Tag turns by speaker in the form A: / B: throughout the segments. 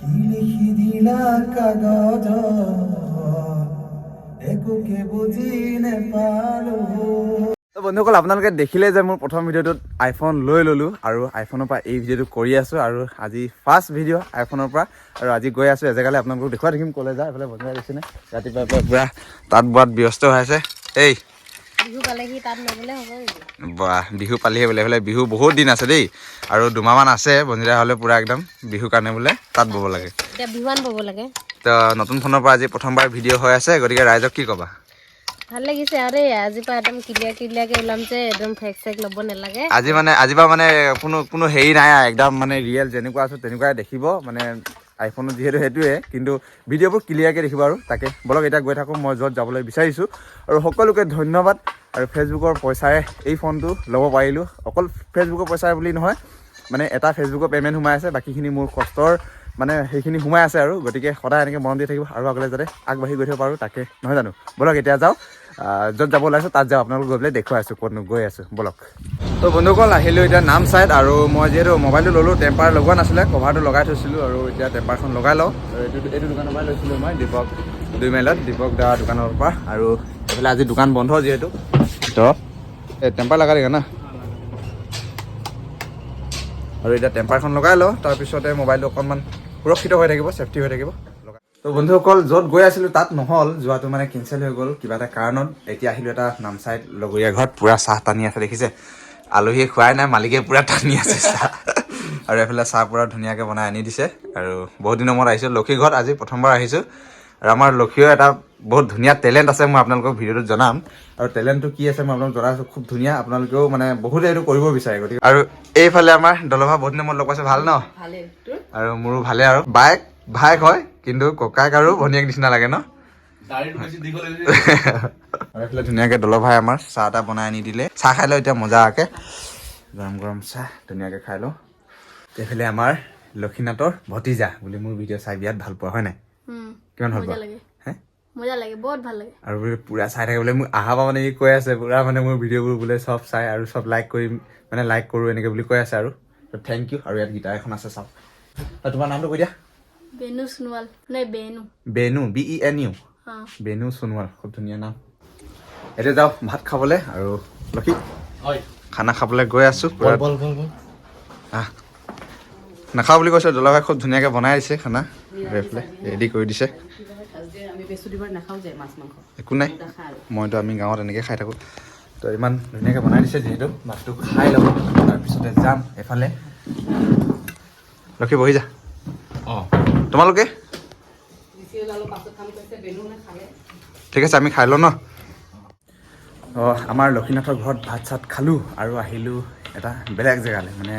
A: কি লিখি দিলা কাগজ একোকে বুজি নেপালো। তো বন্ধুসকল, আপোনালোকে দেখিলে যে মোৰ প্ৰথম ভিডিঅ'টোত আইফোন লৈ ল'লোঁ আৰু আইফোনৰ পৰা এই ভিডিঅ'টো কৰি আছোঁ আৰু আজি ফাৰ্ষ্ট ভিডিঅ' আইফোনৰ পৰা। আৰু আজি গৈ আছোঁ এজেগালৈ, আপোনালোকক দেখুৱাই থাকিম ক'লে যায়। এইফালে বন্ধুৱে দেখিছেনে ৰাতিপুৱা পূৰা তাঁত বোৱাত ব্যস্ত হৈ আছে। এই
B: বিহু পালেহি তাত নগ'লে হ'ব নেকি?
A: বাহ, বিহু পালেহি বোলে। এইফালে বিহু বহুত দিন আছে দেই, আৰু দুমাহমান আছে বন্ধুৰা হ'লে পূৰা একদম বিহুৰ কাৰণে বোলে তাঁত ব'ব লাগে।
B: এতিয়া বিহুৱান ব'ব লাগে।
A: তো নতুন ফোনৰ পৰা আজি প্ৰথমবাৰ ভিডিঅ' হৈ আছে, গতিকে ৰাইজক কি ক'বা?
B: ভাল লাগিছে আৰু দেই, আজিৰ পৰা একদম ক্লিয়াৰকৈ ওলাম যে একদম ফেক চেক ল'ব নালাগে।
A: আজিৰ পৰা মানে কোনো হেৰি নাই, একদম মানে ৰিয়েল যেনেকুৱা আছোঁ তেনেকুৱাই দেখিব। মানে আইফোনত যিহেতু সেইটোৱে, কিন্তু ভিডিঅ'বোৰ ক্লিয়াৰকৈ দেখিব। আৰু তাকে বলক এতিয়া গৈ থাকোঁ মই য'ত যাবলৈ বিচাৰিছোঁ। আৰু সকলোকে ধন্যবাদ। আৰু ফেচবুকৰ পইচাৰে এই ফোনটো ল'ব পাৰিলোঁ। অকল ফেচবুকৰ পইচাৰে বুলি নহয়, মানে এটা ফেচবুকৰ পে'মেণ্ট সোমাই আছে, বাকীখিনি মোৰ কষ্টৰ মানে সেইখিনি সোমাই আছে। আৰু গতিকে সদায় এনেকৈ মৰম দি থাকিব আৰু আগলৈ যাতে আগবাঢ়ি গৈ থাকিব পাৰোঁ, তাকে নহয় জানো? বলক এতিয়া যাওঁ, য'ত যাব ওলাইছোঁ তাত যাওঁ, আপোনালোক গৈ পেলাই দেখুৱাই আছোঁ ক'তনো গৈ আছোঁ। বলক। তো বন্ধুসকল, আহিলোঁ এতিয়া নামচাইত। আৰু মই যিহেতু মোবাইলটো ল'লোঁ, টেম্পাৰ লগোৱা নাছিলে, কভাৰটো লগাই থৈছিলোঁ। আৰু এতিয়া টেম্পাৰখন লগাই লওঁ। আৰু এইটো দোকানৰ পৰাই লৈছিলোঁ মই, দীপক 2 মাইলত, দীপক দা দোকানৰ পৰা। আৰু এইফালে আজি দোকান বন্ধ যিহেতু, তো এই টেম্পাৰ লগাই দিগা না। আৰু এতিয়া টেম্পাৰখন লগাই লওঁ, তাৰপিছতে মোবাইলটো অকণমান সুৰক্ষিত হৈ থাকিব, ছেফটি হৈ থাকিব। তো বন্ধুসকল, য'ত গৈ আছিলোঁ তাত নহ'ল, যোৱাটো মানে কেঞ্চেল হৈ গ'ল কিবা এটা কাৰণত। এতিয়া আহিলোঁ এটা নামচাইত লগৰীয়া ঘৰত, পূৰা চাহ টানি আছে দেখিছে। আলহীয়ে খোৱাই নাই, মালিকে পূৰা টানি আছে চাহ। আৰু এইফালে চাহ পূৰা ধুনীয়াকৈ বনাই আনি দিছে। আৰু বহুত দিনৰ মূৰত আহিছোঁ লক্ষী ঘৰত, আজি প্ৰথমবাৰ আহিছোঁ। আৰু আমাৰ লক্ষীও এটা বহুত ধুনীয়া টেলেণ্ট আছে, মই আপোনালোকক ভিডিঅ'টোত জনাম। আৰু টেলেণ্টটো কি আছে মই আপোনালোকক জনাইছোঁ, খুব ধুনীয়া। আপোনালোকেও মানে বহুতে এইটো কৰিব বিচাৰে। গতিকে আৰু এইফালে আমাৰ দলভা বহুত দিনৰ মূৰত লগ পাইছে, ভাল ন? আৰু মোৰো ভালে। আৰু ভায়েক হয়, কিন্তু ককায়েক আৰু ভনীয়েক নিচিনা লাগে ন? আৰু এইফালে ধুনীয়াকৈ দলভাই আমাৰ চাহ এটা বনাই আনি দিলে। চাহ খাই লওঁ এতিয়া মজাকৈ, গৰম গৰম চাহ ধুনীয়াকৈ খাই লওঁ। এইফালে আমাৰ লক্ষীনাথৰ ভতিজা বুলি মোৰ ভিডিঅ' চাই বিৰাট ভাল পোৱা, হয় নাই? কিমান ভাল পোৱা?
B: মজা লাগে, বহুত ভাল লাগে।
A: আৰু বোলে পূৰা চাই থাকে বোলে। মোক আহা পৰা মানে ই কৈ আছে পূৰা, মানে মোৰ ভিডিঅ'বোৰ বোলে চব চাই আৰু চব লাইক কৰিম, মানে লাইক কৰোঁ এনেকৈ বুলি কৈ আছে। আৰু থেংক ইউ। আৰু ইয়াত গীটাৰ এখন আছে, চাওক। তোমাৰ নামটো কৈ দিয়া।
B: বেনু সোণোৱাল, নে বেনু?
A: বেনু, BENU। বেনু সোণোৱাল, খুব ধুনীয়া নাম। এতিয়া যাওঁ ভাত খাবলৈ। আৰু লক্ষী খানা খাবলৈ গৈ আছোঁ। নাখাওঁ বুলি কৈছে, দলভাই খুব ধুনীয়াকৈ বনাই দিছে খানা, এইফালে ৰেডি কৰি দিছে। একো নাই, আমি গাঁৱত এনেকৈ খাই থাকোঁ। তো ইমান ধুনীয়াকৈ বনাই দিছে যিহেতু, ভাতটো খাই ল'ব, তাৰপিছতে যাম এফালে। লক্ষী বহি যা। তোমালোকে ঠিক আছে, আমি খাই লওঁ ন? আমাৰ লক্ষীনাথৰ ঘৰত ভাত চাত খালোঁ আৰু আহিলোঁ এটা বেলেগ জেগালৈ। মানে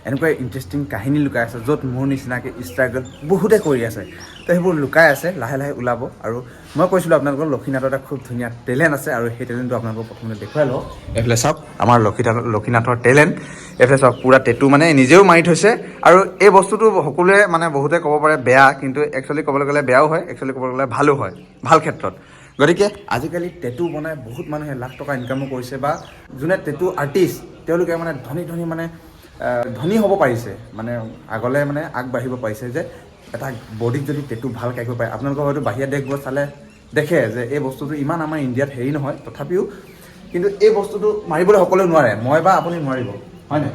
A: এনেকুৱা ইণ্টাৰেষ্টিং কাহিনী লুকাই আছে, য'ত মোৰ নিচিনাকৈ ষ্ট্ৰাগল বহুতে কৰি আছে। তো সেইবোৰ লুকাই আছে, লাহে লাহে ওলাব। আৰু মই কৈছিলোঁ আপোনালোকৰ লক্ষীনাথৰ এটা খুব ধুনীয়া টেলেণ্ট আছে, আৰু সেই টেলেণ্টটো আপোনালোকক প্ৰথমতে দেখুৱাই লওঁ। এইফালে চাওক আমাৰ লক্ষীনাথৰ টেলেণ্ট। এইফালে চাওক পূৰা টেটু মানে নিজেও মাৰি থৈছে। আৰু এই বস্তুটো সকলোৱে মানে বহুতে ক'ব পাৰে বেয়া, কিন্তু একচুৱেলি ক'বলৈ গ'লে বেয়াও হয়, একচুৱেলি ক'বলৈ গ'লে ভালো হয়, ভাল ক্ষেত্ৰত। গতিকে আজিকালি টেটু বনাই বহুত মানুহে লাখ টকা ইনকামো কৰিছে, বা যোনে টেটু আৰ্টিষ্ট তেওঁলোকে মানে ধনী মানে ধনী হ'ব পাৰিছে, মানে আগলৈ মানে আগবাঢ়িব পাৰিছে। যে এটা বডিত যদি টেটু ভালকৈ আঁকিব পাৰে, আপোনালোকৰ হয়তো বাহিৰা দেশবোৰত চালে দেখে যে এই বস্তুটো ইমান আমাৰ ইণ্ডিয়াত হেৰি নহয়, তথাপিও কিন্তু এই বস্তুটো মাৰিবলৈ সকলোৱে নোৱাৰে। মই বা আপুনি নোৱাৰিব, হয় নাই?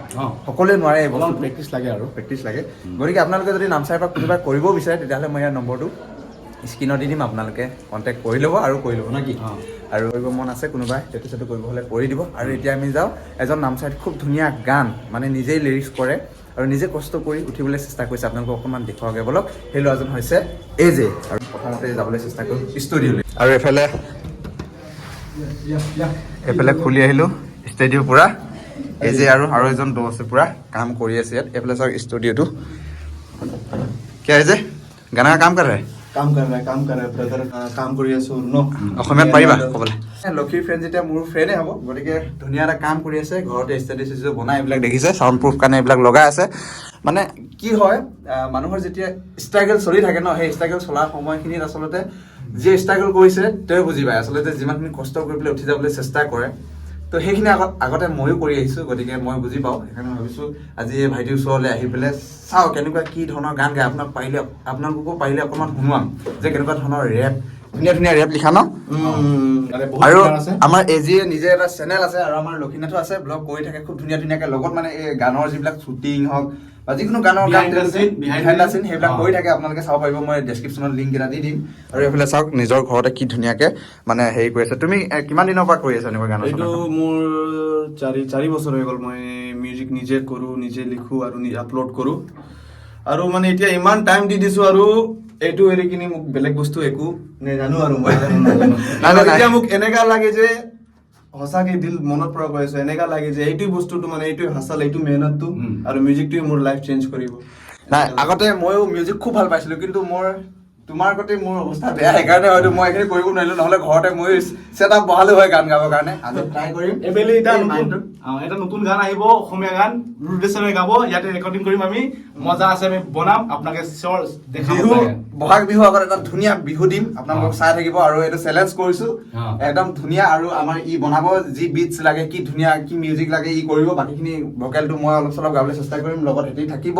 A: সকলোৱে নোৱাৰে, এই বস্তু প্ৰেক্টিচ লাগে আৰু প্ৰেক্টিচ লাগে। গতিকে আপোনালোকে যদি নামচাইৰ পৰা কোনোবাই কৰিবও বিচাৰে, তেতিয়াহ'লে মই ইয়াৰ নম্বৰটো স্ক্ৰীণত দি দিম, আপোনালোকে কণ্টেক্ট কৰি ল'ব আৰু কৰি ল'ব, নে কি? আৰু কৰিব মন আছে কোনোবাই টেটু চেটু কৰিব হ'লে কৰি দিব। আৰু এতিয়া আমি যাওঁ এজন নামচাইত খুব ধুনীয়া গান, মানে নিজেই লিৰিক্স কৰে আৰু নিজে কষ্ট কৰি উঠিবলৈ চেষ্টা কৰিছে, আপোনালোকক অকণমান দেখুৱাওঁগৈ বলক। সেই ল'ৰাজন হৈছে AJ। আৰু প্ৰথমতে যাবলৈ চেষ্টা কৰিম ষ্টুডিঅ'লৈ। আৰু এইফালে খুলি আহিলোঁ ষ্টুডিঅ' পূৰা। AJ আৰু এজন দো আছে, পূৰা কাম কৰি আছে ইয়াত। এইফালে চাওক ষ্টুডিঅ'টো। কিয় AJ গানা কাম কৰে?
C: काम कर रहा है ब्रदर, काम কৰি আছো ন।
A: অসমীয়াত পাৰিবা ক'বলৈ? লক্ষীৰ ফ্ৰেণ্ড যেতিয়া মোৰ ফ্ৰেণ্ডে হ'ব, গতিকে ধুনীয়া এটা কাম কৰি আছে। ঘৰতে ষ্টেডিঅ বনাই এইবিলাক দেখিছে, চাউণ্ড প্ৰুফ কাৰণে এইবিলাক লগাই আছে। মানে কি হয়, মানুহৰ যেতিয়া ষ্ট্ৰাগল চলি থাকে ন, সেই ষ্ট্ৰাগল চলাৰ সময়খিনিত আচলতে যিয়ে ষ্ট্ৰাগল কৰিছে তেওঁ বুজি পায়। আচলতে যিমানখিনি কষ্ট কৰি পেলাই উঠি যাবলৈ চেষ্টা কৰে, তো সেইখিনি আগতে ময়ো কৰি আহিছোঁ, গতিকে মই বুজি পাওঁ। সেইকাৰণে ভাবিছোঁ আজি এই ভাইটিৰ ওচৰলৈ আহি পেলাই চাওঁ কেনেকুৱা কি ধৰণৰ গান গায়, আপোনালোককো পাৰিলে অকণমান শুনোৱাম যে কেনেকুৱা ধৰণৰ ৰেপ, ধুনীয়া ধুনীয়া ৰেপ লিখা ন। আৰু আমাৰ এজিয়ে নিজে এটা চেনেল আছে আৰু আমাৰ লক্ষীনাথো আছে, ব্লগ কৰি থাকে খুব ধুনীয়া ধুনীয়াকৈ। লগত মানে এই গানৰ যিবিলাক শ্বুটিং হওক বা যিকোনো গানৰ গান বিহাইণ্ড দ্য চিন সেইবিলাক কৰি থাকে, আপোনালোকে চাব পাৰিব। মই ডেছক্ৰিপশ্যনত লিংক এটা দি দিম। আৰু এইফালে চাওক নিজৰ ঘৰতে কি ধুনীয়াকৈ মানে হেৰি কৰি আছে। তুমি কিমান দিনৰ পৰা কৰি আছা এনেকুৱা গান?
C: এইটো মোৰ 4 বছৰ হৈ গ'ল। মই মিউজিক নিজে কৰোঁ, নিজে লিখোঁ আৰু আপলোড কৰোঁ। আৰু মানে এতিয়া ইমান টাইম দি দিছোঁ আৰু এইটো এৰি কিনি মোক বেলেগ বস্তু একো নাজানো আৰু মই এতিয়া মোক এনেকা লাগে যে সঁচাকে দিল মনত পৰা কৈ আছো, এনেকা লাগে যে এইটো বস্তুটো মানে এইটো হাছাল, এইটো মেহনতটো আৰু মিউজিকটোৱে মোৰ লাইফ চেঞ্জ কৰিব।
A: নাই, আগতে ময়ো মিউজিক খুব ভাল পাইছিলোঁ, কিন্তু তোমাৰ প্ৰতি মোৰ অৱস্থা বেয়া, সেইকাৰণে হয়তো মই এইখিনি কৰিব নোৱাৰিলোঁ। নহ'লে ঘৰতে মই ছেট আপ বহালো হয় গান গাবৰ কাৰণে। আজি ট্ৰাই কৰিম।
D: এটা নতুন গান আহিব, অসমীয়া গান ৰুদ্ৰেশে গাব, ইয়াতে ৰেকৰ্ডিং কৰিম আমি, মজা আছে, আমি বনাম, আপোনাকে চিয়ৰ দেখাম।
A: বহাগ বিহু আগত এটা ধুনীয়া বিহু দিম, আপোনালোকক চাই থাকিব। আৰু এইটো চেলেঞ্জ কৰিছোঁ, একদম ধুনীয়া। আৰু আমাৰ ই বনাব, যি বিটছ লাগে, কি ধুনীয়া কি মিউজিক লাগে ই কৰিব। বাকীখিনি ভকেলটো মই অলপ চলপ গাবলৈ চেষ্টা কৰিম, লগত সেটি থাকিব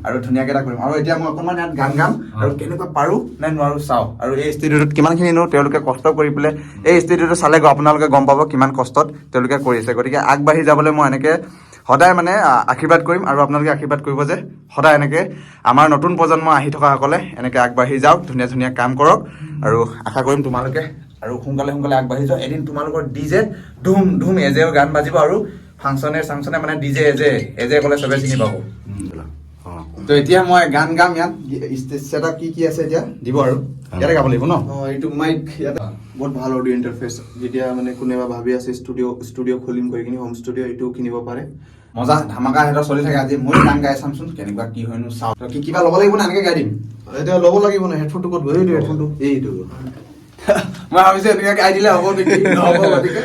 A: আৰু ধুনীয়াকৈ এটা কৰিম। আৰু এতিয়া মই অকণমান ইয়াত গান গাম আৰু কেনেকুৱা পাৰোঁ নে নোৱাৰোঁ চাওঁ। আৰু এই ষ্টুডিঅ'টোত কিমানখিনি নো তেওঁলোকে কষ্ট কৰি পেলাই এই ষ্টুডিঅ'টো চালে আপোনালোকে গম পাব কিমান কষ্টত তেওঁলোকে কৰিছে। গতিকে আগবাঢ়ি যাবলৈ মই এনেকৈ সদায় মানে আশীৰ্বাদ কৰিম, আৰু আপোনালোকে আশীৰ্বাদ কৰিব যে সদায় এনেকৈ আমাৰ নতুন প্ৰজন্ম আহি থকাসকলে এনেকৈ আগবাঢ়ি যাওক, ধুনীয়া ধুনীয়া কাম কৰক। আৰু আশা কৰিম তোমালোকে আৰু সোনকালে আগবাঢ়ি যাওক। এদিন তোমালোকৰ ডিজেত ধুম ধুম এজেও গান বাজিব, আৰু ফাংচনে মানে ডিজে এজে ক'লে চবে চিনি পাব। তো এতিয়া মই গান গাম। ইয়াত ষ্টেজ ছেটআপ কি আছে এতিয়া দিব, আৰু ইয়াতে গাব লাগিব ন।
C: এইটো মাইক ইয়াতে বহুত ভাল অডিঅ' ইণ্টাৰফেচ। যেতিয়া মানে কোনোবা ভাবি আছে ষ্টুডিঅ' খুলিম কৰি কিনি, হোম ষ্টুডিঅ' এইটোও কিনিব পাৰে।
A: মজা ধামাকা সিহঁতৰ চলি থাকে। আজি মই গান গাই চামচোন কেনেকুৱা কি হয়নো চাওঁ। কিবা ল'ব লাগিব না, এনেকৈ গাই দিম?
C: এতিয়া ল'ব লাগিব ন, হেডফোনটো ক'ত গৈ? এইটো হেডফোনটো এইটো
A: মই ভাবিছোঁ এনেকৈ গাই দিলে হ'ব নেকি? নহ'ব। গতিকে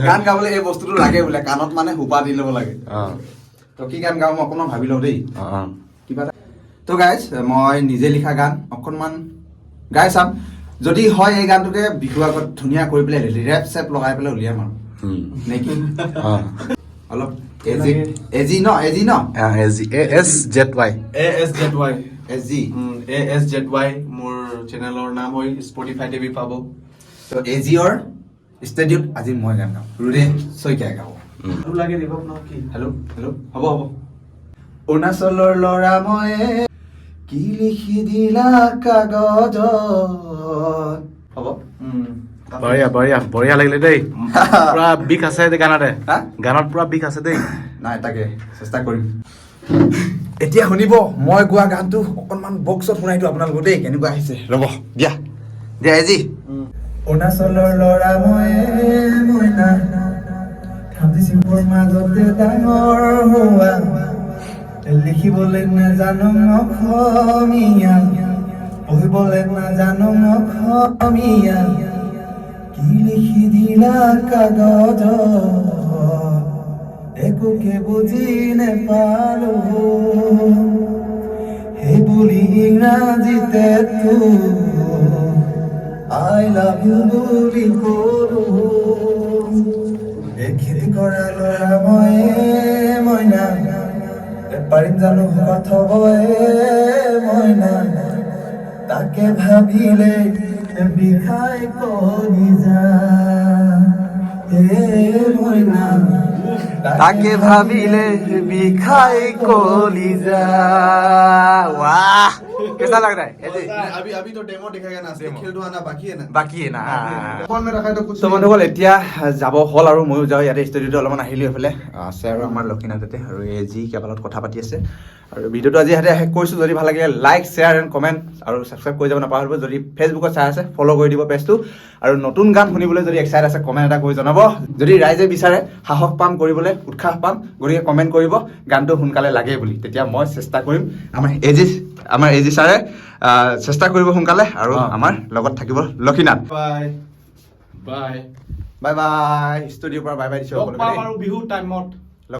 A: গান গাবলৈ এই বস্তুটো লাগে বোলে, কাণত মানে সোপা দি ল'ব লাগে। তো কি গান গাওঁ মই অকণমান ভাবি লওঁ দেই কিবা এটা। তো গাইজ, মই নিজে লিখা গান অকণমান গাই চাম। যদি হয় এই গানটোকে বিহু আগত ধুনীয়া কৰি পেলাই ৰেপ চেপ লগাই পেলাই উলিয়াম আৰু নেকি? অলপ এজি ন
C: ASZY মোৰ চেনেলৰ নাম হয়, স্পটিফাই টিভি পাব।
A: তো এজিঅৰ ষ্টেডিঅ'ত আজি মই গান গাম, ৰুদে শইকীয়াই গাব।
C: লাগে দিব ন কি?
A: হেল্ল' হ'ব। অৰুণাচলৰ ল'ৰা মই, কি লিখি দিলা কাগজত। হ'ব।
D: বঢ়িয়া লাগিলে দেই। পুৰা বিষ আছে গানতে, গানত পুৰা বিষ আছে দেই।
A: নাই, তাকে চেষ্টা কৰিম। এতিয়া শুনিব মই গোৱা গানটো অকণমান বক্সত শুনাই দিওঁ আপোনালোকক দেই, কেনেকুৱা আহিছে। ৰ'ব দিয়া এজি। অৰুণাচলৰ ল'ৰা মই না খান্দিছিবৰ মাজতে ডাঙৰ হোৱা, লিখিবলৈ নাজানো অসমীয়া, পঢ়িবলৈ নাজানো অসমীয়া, কি লিখি দিলা কাগজত, একোকে বুজি নেপালো, সেই বুলি ইংৰাজীতে I love you বুলি কলো। খেতি কৰা ল'ৰা মইনা, পাৰিম জানো কথবয়ে মইনা, তাকে ভাবিলে বিষাই কলিজা, মইনা তাকে ভাবিলে বিষাই কলিজা। वाह, कैसा लग रहा है?
C: अभी तो डेमो दिखाएगा ना, खेल दुआना बाकी है ना।
A: फोन में रखा है तो कुछ। तो বন্ধুসকল এতিয়া যাব হ'ল, আৰু ময়ো যাওঁ। ইয়াতে ষ্টুডিঅ'টো অলপমান আহিলোঁ এইফালে আছে, আৰু আমাৰ লক্ষীনাথতে আৰু এই যি কেৱলত কথা পাতি আছে। আৰু ভিডিঅ'টো আজি ইয়াতে শেষ কৰিছোঁ। যদি ভাল লাগিলে লাইক শ্বেয়াৰ এণ্ড কমেণ্ট আৰু ছাবস্ক্ৰাইব কৰি যাব নাপাহৰিব। যদি ফেচবুকত চাই আছে ফ'ল' কৰি দিব পেজটো। আৰু নতুন গান শুনিবলৈ যদি এক্সাইট আছে কমেণ্ট এটা কৰি জনাব। যদি ৰাইজে বিচাৰে সাহস পাম কৰিবলৈ, উৎসাহ পাম, গতিকে কমেণ্ট কৰিব গানটো সোনকালে লাগে বুলি, তেতিয়া মই চেষ্টা কৰিম। আমাৰ এজি ছাৰে চেষ্টা কৰিব সোনকালে, আৰু আমাৰ লগত থাকিব লক্ষীনাথ।
C: বাই
A: বাই ষ্টুডিঅ'ৰ পৰা বাই দিছোঁ
D: বিহু টাইমত।